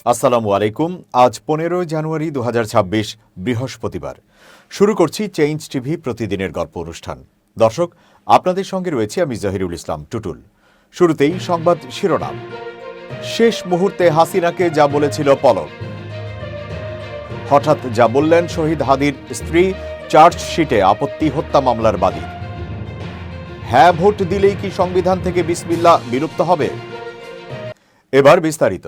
আসসালামু আলাইকুম। আজ 15 জানুয়ারি 2026 বৃহস্পতিবার। শুরু করছি চেঞ্জ টিভি প্রতিদিনের গল্প অনুষ্ঠান। দর্শক, আপনাদের সঙ্গে রয়েছে আমি জহিরুল ইসলাম টুটুল। শুরুতেই সংবাদ শিরোনাম। শেষ মুহূর্তে হাসিনাকে যা বলেছিল পলক। হঠাৎ যা বললেন শহীদ হাদির স্ত্রী, চার্জশিটে আপত্তি হত্যা মামলার বাদী। হ্যাঁ ভোট দিলেই কি সংবিধান থেকে বিসমিল্লাহ বিলুপ্ত হবে? এবার বিস্তারিত।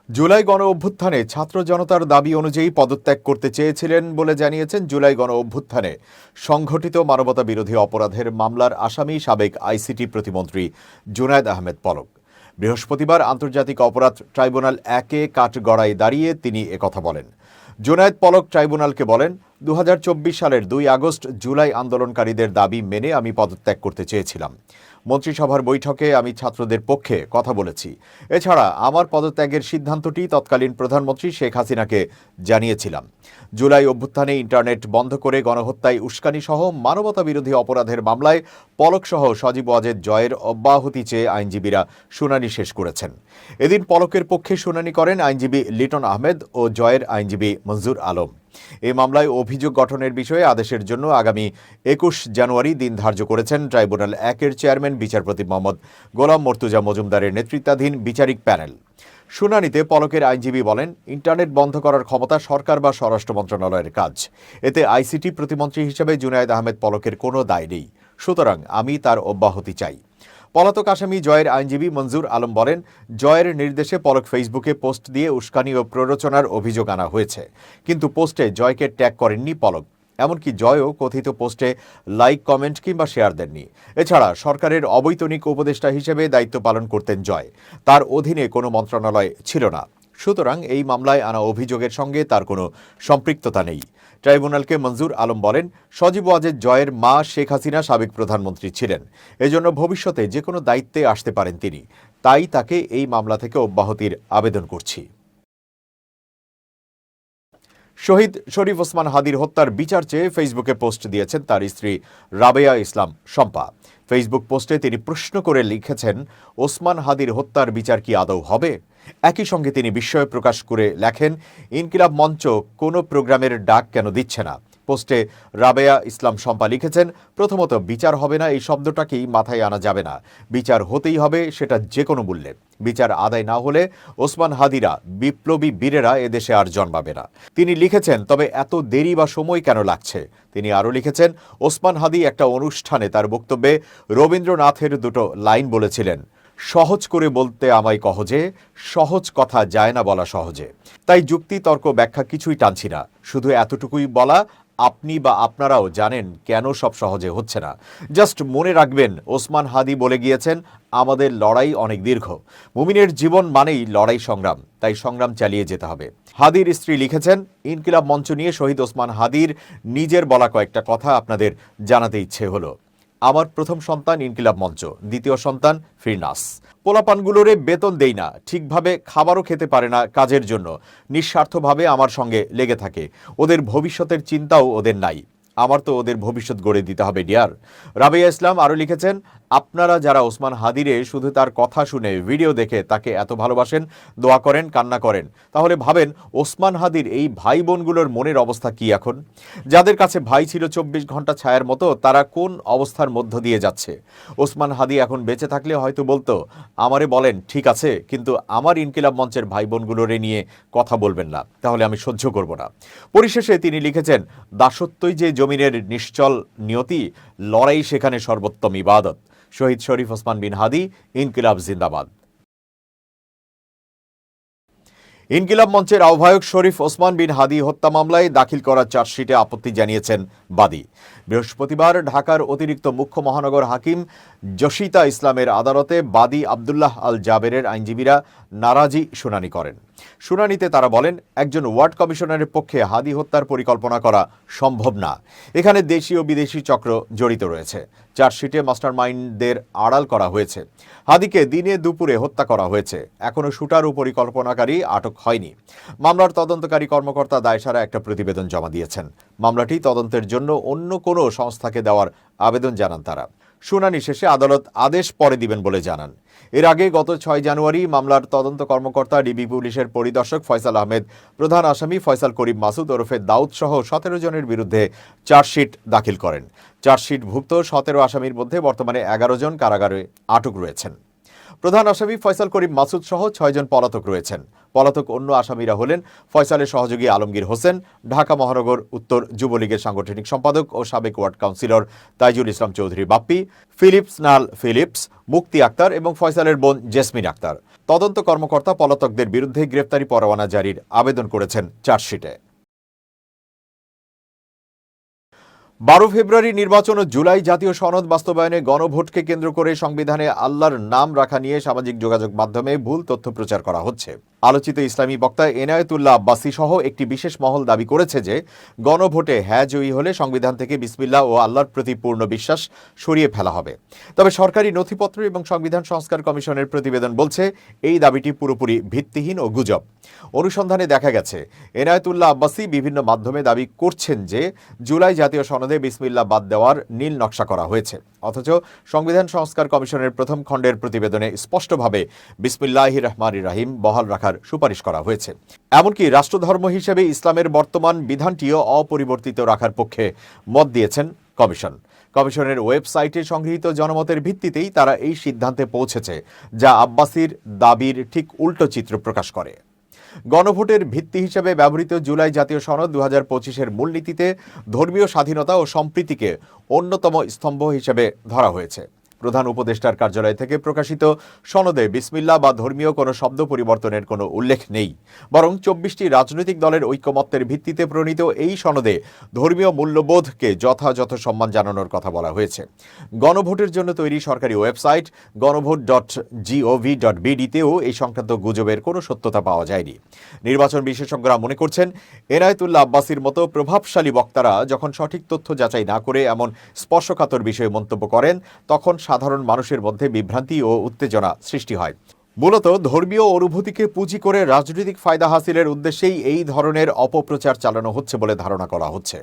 জুলাই গণ অভ্যুত্থানে ছাত্র জনতার দাবি অনুযায়ী পদত্যাগ করতে চেয়েছিলেন বলে জানিয়েছেন জুলাই গণ অভ্যুত্থানে সংঘটিত মানবতা বিরোধী অপরাধের মামলার আসামি সাবেক আইসিটি প্রতিমন্ত্রী জুনায়েদ আহমেদ পলক। বৃহস্পতিবার আন্তর্জাতিক অপরাধ ট্রাইব্যুনাল 1-এ কাঠগড়ায় দাঁড়িয়ে তিনি একথা বলেন। জুনায়েদ পলক ট্রাইব্যুনালকে বলেন, 2024 সালের 2 আগস্ট জুলাই আন্দোলনকারীদের দাবি মেনে আমি পদত্যাগ করতে চেয়েছিলাম। মন্ত্রিসভার বৈঠকে আমি ছাত্রদের পক্ষে কথা বলেছি। এছাড়া আমার পদত্যাগের সিদ্ধান্তটি তৎকালীন প্রধানমন্ত্রী শেখ হাসিনাকে জানিয়েছিলাম। জুলাই অভ্যুত্থানে ইন্টারনেট বন্ধ করে গণহত্যায় উস্কানি সহ মানবতা বিরোধী অপরাধের মামলায় পলক সহ সজীব ওয়াজেদ জয়ের অব্যাহতি চেয়ে আইনজীবীরা শুনানি শেষ করেছেন। এদিন পলকের পক্ষে শুনানি করেন আইনজীবী লিটন আহমেদ ও জয়ের আইনজীবী মঞ্জুর আলম। এই মামলায় অভিযোগ গঠনের বিষয়ে আদেশের জন্য আগামী 21 জানুয়ারি দিন ধার্য করেছেন ট্রাইব্যুনাল 1-এর চেয়ারম্যান বিচারপতি মোহাম্মদ গোলাম মর্তুজা মজুমদারের নেতৃত্বাধীন বিচারিক প্যানেল। শুনানিতে পলকের আইনজীবী বলেন, ইন্টারনেট বন্ধ করার ক্ষমতা সরকার বা স্বরাষ্ট্র মন্ত্রণালয়ের কাজ। এতে আইসিটি প্রতিমন্ত্রী হিসেবে জুনায়েদ আহমেদ পলকের কোনো দায় নেই। সুতরাং আমি তার অব্যাহতি চাই। পলাতক আসামি জয়ের আইনজীবী মঞ্জুর আলম বলেন, জয়ের নির্দেশে পলক ফেসবুকে পোস্ট দিয়ে উস্কানি ও প্ররোচনার অভিযোগ আনা হয়েছে, কিন্তু পোস্টে জয়কে ট্যাগ করেননি পলক। এমনকি জয়ও কথিত পোস্টে লাইক, কমেন্ট কিংবা শেয়ার দেননি। এছাড়া সরকারের অবৈতনিক উপদেষ্টা হিসেবে দায়িত্ব পালন করতেন জয়। তার অধীনে কোনো মন্ত্রণালয় ছিল না। সুতরাং এই মামলায় আনা অভিযোগের সঙ্গে তার কোনো সম্পৃক্ততা নেই। ট্রাইব্যুনালকে মঞ্জুর আলম বলেন, সজীব ওয়াজেদ জয়ের মা শেখ হাসিনা সাবেক প্রধানমন্ত্রী ছিলেন। এজন্য ভবিষ্যতে যে কোনো দায়িত্বে আসতে পারেন তিনি। তাই তাকে এই মামলা থেকে অব্যাহতির আবেদন করছি। শহীদ শরীফ ওসমান হাদির হত্যার বিচার চেয়ে ফেসবুকে পোস্ট দিয়েছেন তার স্ত্রী রাবেয়া ইসলাম শম্পা। ফেসবুক পোস্টে তিনি প্রশ্ন করে লিখেছেন, ওসমান হাদির হত্যার বিচার কি আদৌ হবে? একই সঙ্গে তিনি বিস্ময় প্রকাশ করে লেখেন, ইনকিলাব মঞ্চ কোনো প্রোগ্রামের ডাক কেন দিচ্ছে না? পোস্টে রাবেয়া ইসলাম শম্পা লিখেছেন, প্রথমত বিচার হবে না এই শব্দটাকেই মাথায় আনা যাবে না। বিচার হতেই হবে, সেটা যে কোনো মূল্যে। বিচার আদায় না হলে ওসমান হাদিরা, বিপ্লবী বীরেরা এদেশে আর জন্মাবে না। তিনি লিখেছেন, তবে এত দেরি বা সময় কেন লাগছে? তিনি আরও লিখেছেন, ওসমান হাদি একটা অনুষ্ঠানে তার বক্তব্যে রবীন্দ্রনাথের দুটো লাইন বলেছিলেন, সহজ করে বলতে আমায় কহজে, সহজ কথা যায় না বলা সহজে। তাই যুক্তি তর্ক ব্যাখ্যা কিছুই টানছি না, শুধু এতটুকুই বলা, আপনি বা আপনারাও জানেন কেন সব সহজে হচ্ছে না। জাস্ট মনে রাখবেন, ওসমান হাদি বলে গিয়েছেন, আমাদের লড়াই অনেক দীর্ঘ। মুমিনের জীবন মানেই লড়াই সংগ্রাম, তাই সংগ্রাম চালিয়ে যেতে হবে। হাদির স্ত্রী লিখেছেন, ইনকিলাব মঞ্চ নিয়ে শহীদ ওসমান হাদির নিজের বলা কয়েকটা কথা আপনাদের জানাতে ইচ্ছে হলো। আমার প্রথম সন্তান ইনকিলাব মঞ্চ, দ্বিতীয় সন্তান ফিরনাস। পোলাপানগুলোরে বেতন দেই না, ঠিকভাবে খাবারও খেতে পারে না কাজের জন্য, নিঃস্বার্থভাবে আমার সঙ্গে লেগে থাকে। ওদের ভবিষ্যতের চিন্তাও ওদের নাই। আমার তো ওদের ভবিষ্যৎ গড়ে দিতে হবে ডিয়ার। রাবেয়া ইসলাম আরও লিখেছেন, আপনারা যারা ওসমান হাদিরে শুধু তার কথা শুনে, ভিডিও দেখে তাকে এত ভালোবাসেন, দোয়া করেন, কান্না করেন, তাহলে ভাবেন ওসমান হাদির এই ভাই বোনগুলোর মনের অবস্থা কি এখন? যাদের কাছে ভাই ছিল 24 ঘন্টা ছায়ার মতো, তারা কোন অবস্থার মধ্য দিয়ে যাচ্ছে? ওসমান হাদি এখন বেঁচে থাকলে হয়তো বলতো, আমারে বলেন ঠিক আছে, কিন্তু আমার ইনকিলাব মঞ্চের ভাই বোনগুলোরে নিয়ে কথা বলবেন না, তাহলে আমি সহ্য করব না। পরিশেষে তিনি লিখেছেন, দাসত্বই যে জমিনের নিশ্চল নিয়তি, লড়াই সেখানে সর্বোত্তম ইবাদত। শহীদ শরীফ ওসমান বিন হাদি, ইনকিলাব জিন্দাবাদ। ইনকিলাব মঞ্চের আহ্বায়ক শরীফ ওসমান বিন হাদি হত্যা মামলায় দাখিল করা চার্জশিটে আপত্তি জানিয়েছেন বাদী। বৃহস্পতিবার ঢাকার অতিরিক্ত মুখ্য মহানগর হাকিম জসিতা ইসলামের আদালতে বাদী আবদুল্লাহ আল জাবেরের আইনজীবীরা নারাজি শুনানি করেন। শুনানিতে তারা বলেন, একজন ওয়ার্ড কমিশনারের পক্ষে হাদি হত্যার পরিকল্পনা করা সম্ভব না। এখানে দেশি ও বিদেশি চক্র জড়িত রয়েছে। চার্জশিটে মাস্টারমাইন্ডদের আড়াল করা হয়েছে। হাদিকে দিনে দুপুরে হত্যা করা হয়েছে। এখনও শুটার ও পরিকল্পনাকারী আটক হয়নি। মামলার তদন্তকারী কর্মকর্তা দায়সারা একটা প্রতিবেদন জমা দিয়েছেন। মামলাটি তদন্তের জন্য অন্য কোনো সংস্থাকে দেওয়ার আবেদন জানান তারা। শুনানি শেষে আদালত আদেশ পরে দিবেন বলে জানান। এর আগে গত 6 জানুয়ারি মামলার তদন্ত কর্মকর্তা ডিবি পুলিশের পরিদর্শক ফয়সাল আহমেদ প্রধান আসামি ফয়সাল করিম মাসুদ ওরফে দাউদ সহ 17 জনের বিরুদ্ধে চার্জশিট দাখিল করেন। চার্জশিটভুক্ত 17 আসামির মধ্যে বর্তমানে 11 জন কারাগারে আটক রয়েছেন। প্রধান আসামি ফয়সাল করিম মাসুদ সহ 6 জন পলাতক রয়েছেন। পলাতক অন্য আসামিরা হলেন ফয়সালের সহযোগী আলমগীর হোসেন, ঢাকা মহানগর উত্তর যুবলীগের সাংগঠনিক সম্পাদক ও সাবেক ward councillor Taijul Islam Chowdhury Bappi, Philips নাল ফিলিপস, মুক্তি আক্তার এবং ফয়সালের বোন জেসমিন আক্তার। তদন্ত কর্মকর্তা পলাতকদের বিরুদ্ধে গ্রেফতারি পরোয়ানা জারির আবেদন করেছেন চার্জশিটে। 12 ফেব্রুয়ারি নির্বাচন ও জুলাই জাতীয় সনদ বাস্তবায়নে গণভোটকে কেন্দ্র করে সংবিধানে আল্লাহর নাম রাখা নিয়ে সামাজিক যোগাযোগ মাধ্যমে ভুল তথ্য প্রচার করা হচ্ছে। আলোচিত ইসলামী বক্তা এনায়েতুল্লাহ আব্বাসী সহ একটি বিশেষ মহল দাবি করেছে যে গণভোটে হ্যাঁ জয়ী হলে সংবিধান থেকে বিসমিল্লাহ ও আল্লাহর প্রতি পূর্ণ বিশ্বাস সরিয়ে ফেলা হবে। তবে সরকারি নথিপত্র এবং সংবিধান সংস্কার কমিশনের প্রতিবেদন বলছে এই দাবিটি পুরোপুরি ভিত্তিহীন ও গুজব। অনুসন্ধানে দেখা গেছে এনায়েতুল্লাহ আব্বাসী বিভিন্ন মাধ্যমে দাবি করছেন যে জুলাই জাতীয় সনদে বিসমিল্লাহ বাদ দেওয়ার নীল নকশা করা হয়েছে, অথচ সংবিধান সংস্কার কমিশনের প্রথম খণ্ডের প্রতিবেদনে স্পষ্টভাবে বিসমিল্লাহির রহমানির রহিম বহাল রাখার সুপারিশ করা হয়েছে। এমনকি রাষ্ট্রধর্ম হিসেবে ইসলামের বর্তমান বিধানটিও অপরিবর্তিত রাখার পক্ষে মত দিয়েছেন কমিশন। কমিশনের ওয়েবসাইটে সংগৃহীত জনমতের ভিত্তিতেই তারা এই সিদ্ধান্তে পৌঁছেছে, যা আব্বাসীর দাবির ঠিক উল্টো চিত্র প্রকাশ করে। গণভোটের ভিত্তি হিসেবে ব্যবহৃত জুলাই জাতীয় সনদ 2025-এর মূলনীতিতে ধর্মীয় স্বাধীনতা ও সম্প্রীতিকে অন্যতম স্তম্ভ হিসেবে ধরা হয়েছে। প্রধান উপদেষ্টার কার্যালয় থেকে প্রকাশিত সনদে বিসমিল্লাহ বা ধর্মীয় কোনো শব্দ পরিবর্তনের কোনো উল্লেখ নেই, বরং 24টি রাজনৈতিক দলের ঐকমত্যের ভিত্তিতে প্রণীত এই সনদে ধর্মীয় মূল্যবোধকে যথাযথ সম্মান জানানোর কথা বলা হয়েছে। গণভোটের জন্য তৈরি সরকারি ওয়েবসাইট গণভোট.gov.bd-তেও এই সংক্রান্ত গুজবের কোনো সত্যতা পাওয়া যায়নি। নির্বাচন বিশেষজ্ঞরা মনে করছেন, এনায়েতুল্লাহ আব্বাসীর মতো প্রভাবশালী বক্তারা যখন সঠিক তথ্য যাচাই না করে এমন স্পর্শকাতর বিষয়ে মন্তব্য করেন, তখন সাধারণ মানুষের মধ্যে বিভ্রান্তি ও উত্তেজনা সৃষ্টি হয়। মূলত ধর্মীয় অনুভূতিকে পুঁজি করে রাজনৈতিক ফায়দা হাসিলের উদ্দেশ্যেই এই ধরনের অপপ্রচার চালানো হচ্ছে বলে ধারণা করা হচ্ছে।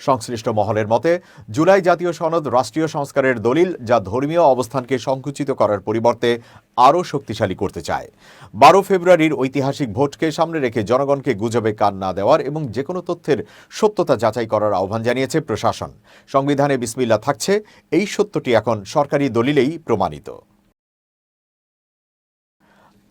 সংশ্লিষ্ট মহলের মতে, জুলাই জাতীয় সনদ রাষ্ট্রীয় সংস্কারের দলিল, যা ধর্মীয় অবস্থানকে সংকুচিত করার পরিবর্তে আরও শক্তিশালী করতে চায়। 12 ফেব্রুয়ারির ঐতিহাসিক ভোটকে সামনে রেখে জনগণকে গুজবে কান না দেওয়ার এবং যে কোনো তথ্যের সত্যতা যাচাই করার আহ্বান জানিয়েছে প্রশাসন। সংবিধানে বিসমিল্লাহ থাকছে, এই সত্যটি এখন সরকারি দলিলেই প্রমাণিত।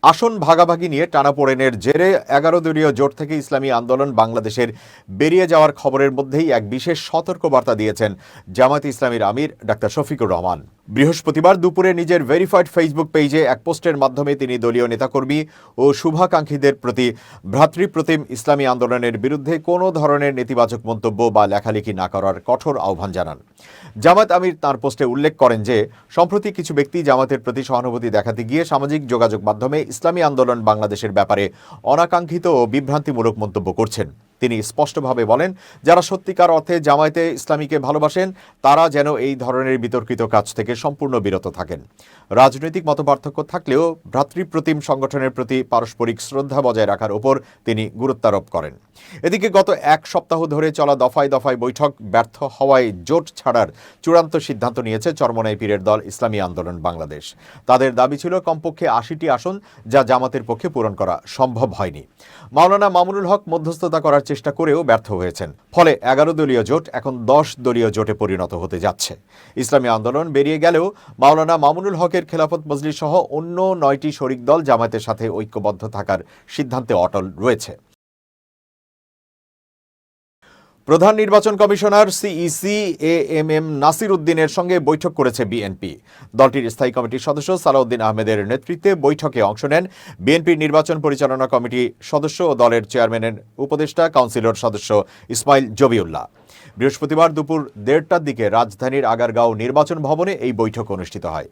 আসন ভাগাভাগি নিয়ে টানাপোড়েনের জেরে 11 দলীয় জোট থেকে ইসলামী আন্দোলন বাংলাদেশের বেরিয়ে যাওয়ার খবরের মধ্যেই এক বিশেষ সতর্কবার্তা দিয়েছেন জামায়াতে ইসলামীর আমির ডাক্তার শফিকুর রহমান। বৃহস্পতিবার দুপুরে নিজের ভেরিফাইড ফেসবুক পেজে এক পোস্টের মাধ্যমে তিনি দলীয় নেতাকর্মী ও শুভাকাঙ্ক্ষীদের প্রতি ভ্রাতৃপ্রতিম ইসলামী আন্দোলনের বিরুদ্ধে কোনো ধরনের নেতিবাচক মন্তব্য বা লেখালেখি না করার কঠোর আহ্বান জানান। জামায়াত আমির তাঁর পোস্টে উল্লেখ করেন যে সম্প্রতি কিছু ব্যক্তি জামাতের প্রতি সহানুভূতি দেখাতে গিয়ে সামাজিক যোগাযোগ মাধ্যমে ইসলামী আন্দোলন বাংলাদেশের ব্যাপারে অনাকাঙ্ক্ষিত ও বিভ্রান্তিমূলক মন্তব্য করছেন। তিনি স্পষ্টভাবে বলেন, যারা সত্যিকার অর্থে জামায়াতে ইসলামীকে ভালোবাসেন তারা যেন এই ধরনের বিতর্কিত কাজ থেকে সম্পূর্ণ বিরত থাকেন। রাজনৈতিক মতপার্থক্য থাকলেও ভ্রাতৃপ্রতিম সংগঠনের প্রতি পারস্পরিক শ্রদ্ধা বজায় রাখার উপর তিনি গুরুত্বারোপ করেন। এদিকে গত এক সপ্তাহ ধরে চলা দফায় দফায় বৈঠক ব্যর্থ হওয়ায় জোট ছাড়ার চূড়ান্ত সিদ্ধান্ত নিয়েছে চরমোনাই পীরের দল ইসলামী আন্দোলন বাংলাদেশ। তাদের দাবি ছিল কমপক্ষে 80টি আসন, যা জামাতের পক্ষে পূরণ করা সম্ভব হয়নি। মাওলানা মামুনুল হক মধ্যস্থতা করার চেষ্টা করেও ব্যর্থ হয়েছেন। ফলে 11 দলীয় জোট এখন 10 দলীয় জোটে পরিণত হতে যাচ্ছে। ইসলামী আন্দোলন বেরিয়ে গেলেও মাওলানা মামুনুল হকের খেলাফত মজলিস সহ অন্য 9টি শরিক দল জামায়াতের সাথে ঐক্যবদ্ধ থাকার সিদ্ধান্তে অটল রয়েছে। প্রধান নির্বাচন কমিশনার সিইসি এএমএম নাসির উদ্দিনের সঙ্গে বৈঠক করেছে বিএনপি। দলটির স্থায়ী কমিটির সদস্য সালাউদ্দিন আহমেদের নেতৃত্বে বৈঠকে অংশ নেন বিএনপির নির্বাচন পরিচালনা কমিটি সদস্য ও দলের চেয়ারম্যানের উপদেষ্টা কাউন্সিলর সদস্য ইসমাইল জবিউল্লাহ। বৃহস্পতিবার দুপুর 1:30টার দিকে রাজধানীর আগারগাঁও নির্বাচন ভবনে এই বৈঠক অনুষ্ঠিত হয়।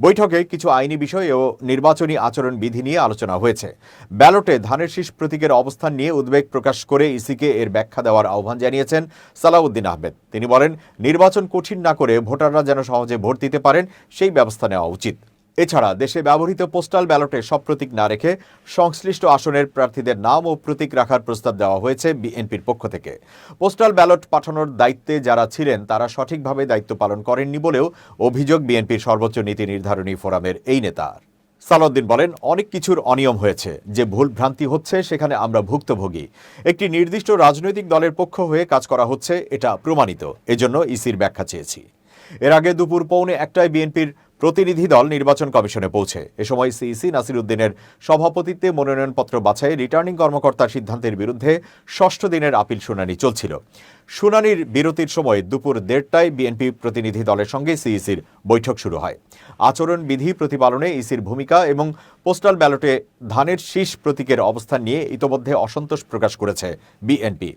বৈঠকে কিছু আইনি বিষয় ও নির্বাচনী আচরণ বিধি নিয়ে আলোচনা হয়েছে। ব্যালটে ধানের শীষ প্রতীকের অবস্থান নিয়ে উদ্বেগ প্রকাশ করে ইসিকে এর ব্যাখ্যা দেওয়ার আহ্বান জানিয়েছেন সালাউদ্দিন আহমেদ। তিনি বলেন, নির্বাচন কঠিন না করে ভোটাররা যেন সহজে ভোট দিতে পারেন সেই ব্যবস্থা নেওয়া উচিত। এছাড়া দেশে ব্যবহৃত পোস্টাল ব্যালটে সব প্রতীক না রেখে সংশ্লিষ্ট আসনের প্রার্থীদের নাম ও প্রতীক রাখার প্রস্তাব দেওয়া হয়েছে বিএনপির পক্ষ থেকে। পোস্টাল ব্যালট পাঠানোর দায়িত্বে যারা ছিলেন তারা সঠিকভাবে দায়িত্ব পালন করেননি বলেও অভিযোগ বিএনপির সর্বোচ্চ নীতি নির্ধারণী ফোরামের এই নেতার। সালাউদ্দিন বলেন, অনেক কিছুর অনিয়ম হয়েছে, যে ভুল ভ্রান্তি হচ্ছে সেখানে আমরা ভুক্তভোগী। একটি নির্দিষ্ট রাজনৈতিক দলের পক্ষ হয়ে কাজ করা হচ্ছে, এটা প্রমাণিত। এজন্য ইসির ব্যাখ্যা চেয়েছি। এর আগে দুপুর 1:15 বিএনপির প্রতিনিধি দল নির্বাচন কমিশনে পৌঁছে। এ সময় সিইসি নাসির উদ্দিনের সভাপতিত্বে মনোনয়নপত্র বাছাই রিটার্নিং কর্মকর্তার সিদ্ধান্তের বিরুদ্ধে 6ষ্ঠ দিনের আপিল শুনানি চলছিল। শুনানির বিরতির সময় দুপুর 1:30টায় বিএনপি প্রতিনিধি দলের সঙ্গে সিইসির বৈঠক শুরু হয়। আচরণবিধি প্রতিপালনে ইসির ভূমিকা এবং পোস্টাল ব্যালটে ধানের শীষ প্রতীকের অবস্থান নিয়ে ইতোমধ্যে অসন্তোষ প্রকাশ করেছে বিএনপি।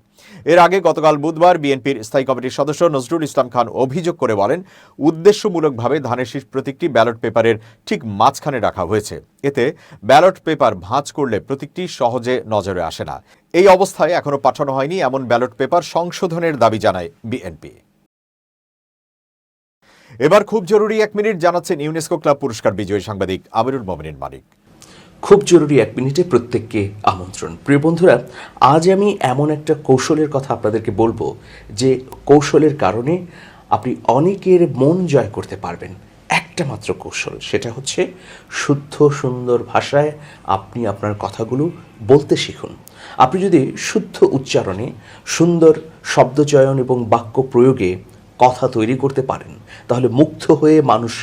এর আগে গতকাল বুধবার বিএনপির স্থায়ী কমিটির সদস্য নজরুল ইসলাম খান অভিযোগ করে বলেন, উদ্দেশ্যমূলকভাবে ধানের শীষ প্রতীকটি ব্যালট পেপারের ঠিক মাঝখানে রাখা হয়েছে। এতে ব্যালট পেপার ভাঁজ করলে প্রতীকটি সহজে নজরে আসে না। এই অবস্থায় এখনো পাঠানো হয়নি এমন ব্যালট পেপার সংশোধনের দাবি জানায় বিএনপি। এবার খুব জরুরি 1 মিনিট জানাচ্ছেন ইউনেস্কো ক্লাব পুরস্কার বিজয়ী সাংবাদিক আমিরুল মোমিনিন মানিক। খুব জরুরি 1 মিনিটে প্রত্যেককে আমন্ত্রণ। প্রিয় বন্ধুরা, আজ আমি এমন একটা কৌশলের কথা আপনাদেরকে বলবো যে কৌশলের কারণে আপনি অনেকের মন জয় করতে পারবেন। একটা মাত্র কৌশল, সেটা হচ্ছে শুদ্ধ সুন্দর ভাষায় আপনি আপনার কথাগুলো বলতে শিখুন। আপনি যদি শুদ্ধ উচ্চারণে সুন্দর শব্দচয়ন এবং বাক্য প্রয়োগে কথা তৈরি করতে পারেন, তাহলে মুগ্ধ হয়ে মানুষ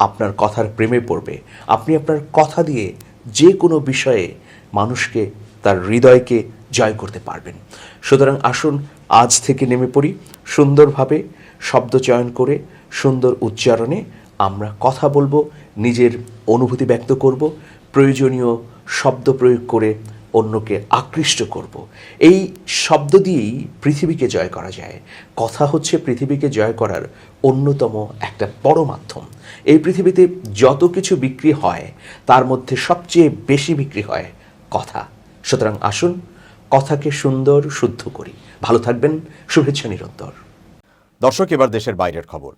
আপনার কথার প্রেমে পড়বে। আপনি আপনার কথা দিয়ে যে কোনো বিষয়ে মানুষকে, তার হৃদয়কে জয় করতে পারবেন। সুতরাং আসুন আজ থেকে নেমে পড়ি, সুন্দরভাবে শব্দ চয়ন করে সুন্দর উচ্চারণে আমরা কথা বলবো, নিজের অনুভূতি ব্যক্ত করব, প্রয়োজনীয় শব্দ প্রয়োগ করে অন্যকে আকৃষ্ট করব। এই শব্দ দিয়েই পৃথিবীকে জয় করা যায়। কথা হচ্ছে পৃথিবীকে জয় করার অন্যতম একটা বড় মাধ্যম। এই পৃথিবীতে যত কিছু বিক্রি হয় তার মধ্যে সবচেয়ে বেশি বিক্রি হয় কথা। সুতরাং আসুন কথাকে সুন্দর শুদ্ধ করি। ভালো থাকবেন, শুভেচ্ছা নিরন্তর। দর্শক, এবার দেশের বাইরের খবর।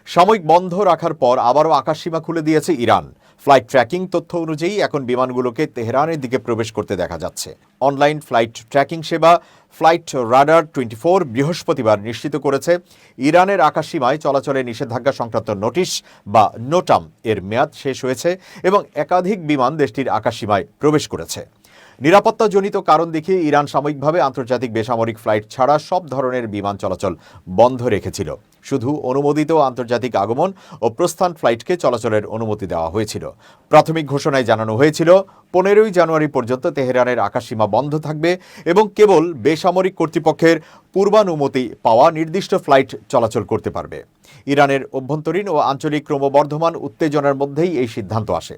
সাময়িক বন্ধ রাখার পর আবারও আকাশসীমা খুলে দিয়েছে ইরান। ফ্লাইট ট্র্যাকিং তথ্য অনুযায়ী এখন বিমানগুলোকে তেহরানের দিকে প্রবেশ করতে দেখা যাচ্ছে। অনলাইন ফ্লাইট ট্র্যাকিং সেবা ফ্লাইট রাডার 24 বৃহস্পতিবার নিশ্চিত করেছে ইরানের আকাশসীমায় চলাচলে নিষেধাজ্ঞা সংক্রান্ত নোটিশ বা নোটাম এর মেয়াদ শেষ হয়েছে এবং একাধিক বিমান দেশটির আকাশসীমায় প্রবেশ করেছে। নিরাপত্তাজনিত কারণ দেখিয়ে ইরান সাময়িকভাবে আন্তর্জাতিক বেসামরিক ফ্লাইট ছাড়া সব ধরনের বিমান চলাচল বন্ধ রেখেছিল। শুধু অনুমোদিত আন্তর্জাতিক আগমন ও প্রস্থান ফ্লাইটকে চলাচলের অনুমতি দেওয়া হয়েছিল। প্রাথমিক ঘোষণায় জানানো হয়েছিল 15ই জানুয়ারি পর্যন্ত তেহরানের আকাশসীমা বন্ধ থাকবে এবং কেবল বেসামরিক কর্তৃপক্ষের পূর্বানুমতি পাওয়া নির্দিষ্ট ফ্লাইট চলাচল করতে পারবে। ইরানের অভ্যন্তরীণ ও আঞ্চলিক ক্রমবর্ধমান উত্তেজনার মধ্যেই এই সিদ্ধান্ত আসে।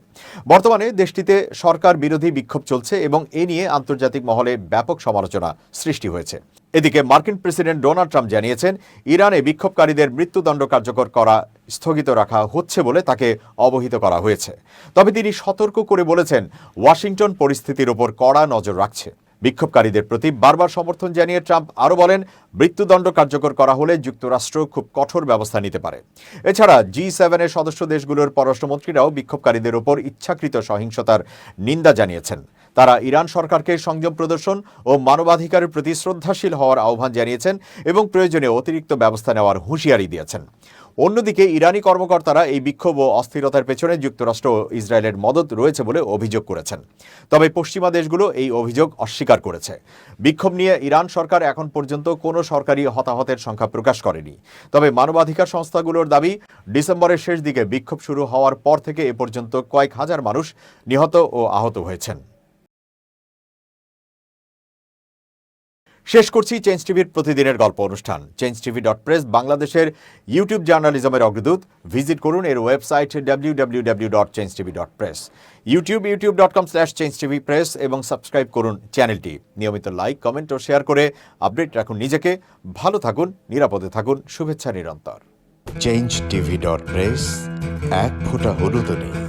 বর্তমানে দেশটিতে সরকার বিরোধী বিক্ষোভ চলছে এবং এ নিয়ে আন্তর্জাতিক মহলে ব্যাপক সমালোচনা সৃষ্টি হয়েছে। এদিকে মার্কিন প্রেসিডেন্ট ডোনাল্ড ট্রাম্প জানিয়েছেন, ইরানে বিক্ষোভকারীদের মৃত্যুদণ্ড কার্যকর করা স্থগিত রাখা হচ্ছে বলে তাকে অবহিত করা হয়েছে। তবে তিনি সতর্ক করে বলেছেন, ওয়াশিংটন পরিস্থিতির ওপর কড়া নজর রাখছে। বিক্ষোভকারীদের প্রতি বারবার সমর্থন জানিয়ে ট্রাম্প আরও বলেন, মৃত্যুদণ্ড কার্যকর করা হলে যুক্তরাষ্ট্র খুব কঠোর ব্যবস্থা নিতে পারে। এছাড়া G7 এর সদস্য দেশগুলোর পররাষ্ট্রমন্ত্রীরাও বিক্ষোভকারীদের ওপর ইচ্ছাকৃত সহিংসতার নিন্দা জানিয়েছেন। তারা ইরান সরকারকে সংযম প্রদর্শন ও মানবাধিকারের প্রতি শ্রদ্ধাশীল হওয়ার আহ্বান জানিয়েছেন এবং প্রয়োজনে অতিরিক্ত ব্যবস্থা নেওয়ার হুঁশিয়ারি দিয়েছেন। অন্যদিকে ইরানি কর্মকর্তারা এই বিক্ষোভ ও অস্থিরতার পেছনে যুক্তরাষ্ট্র ও ইসরায়েলের মদত রয়েছে বলে অভিযোগ করেছেন। তবে পশ্চিমা দেশগুলো এই অভিযোগ অস্বীকার করেছে। বিক্ষোভ নিয়ে ইরান সরকার এখন পর্যন্ত কোনো সরকারি হতাহতের সংখ্যা প্রকাশ করেনি। তবে মানবাধিকার সংস্থাগুলোর দাবি, ডিসেম্বরের শেষ দিকে বিক্ষোভ শুরু হওয়ার পর থেকে এ পর্যন্ত কয়েক হাজার মানুষ নিহত ও আহত হয়েছেন। শেষ করছি চেঞ্জ টিভির প্রতিদিনের গল্প অনুষ্ঠান। changetv.press বাংলাদেশের ইউটিউব জার্নালিজমের অগ্রদূত। ভিজিট করুন এর ওয়েবসাইট www.changetv.press, youtube.com/changetvpress এবং সাবস্ক্রাইব করুন চ্যানেলটি। নিয়মিত লাইক, কমেন্ট ও শেয়ার করে আপডেট রাখুন নিজেকে। ভালো থাকুন, নিরাপদে থাকুন, শুভেচ্ছা নিরন্তর। changetv.press, এক ফোঁটা হলুদও নেই।